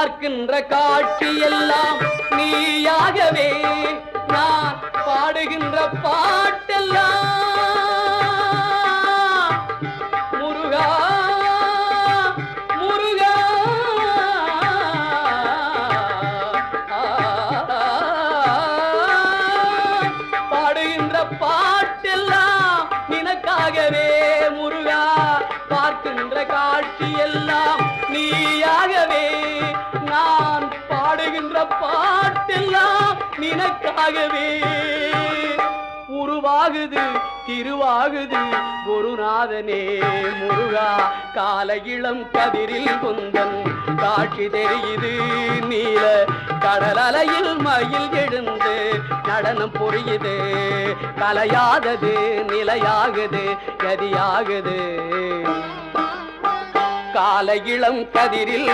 பார்க்கின்ற காட்சி எல்லாம் நீயாகவே நான் பாடுகின்ற பாட்டெல்லாம் முருகா முருகா பாடுகின்ற பாட்டெல்லாம் நினக்காகவே முருகா பார்க்கின்ற காட்சி எல்லாம் நீயாகவே நான் பாடுகின்ற பாட்டெல்லாம் நினக்காகவே உருவாகுது திருவாகுது குருநாதனே முருகா கால இளம் கதிரில் குந்தன் காட்சி தெரியுது நீல கடல் அலையில் மயில் எழுந்து நடனம் புரியுது கலையாதது நிலையாகுது கதியாகுது கால இளம் கதிரில்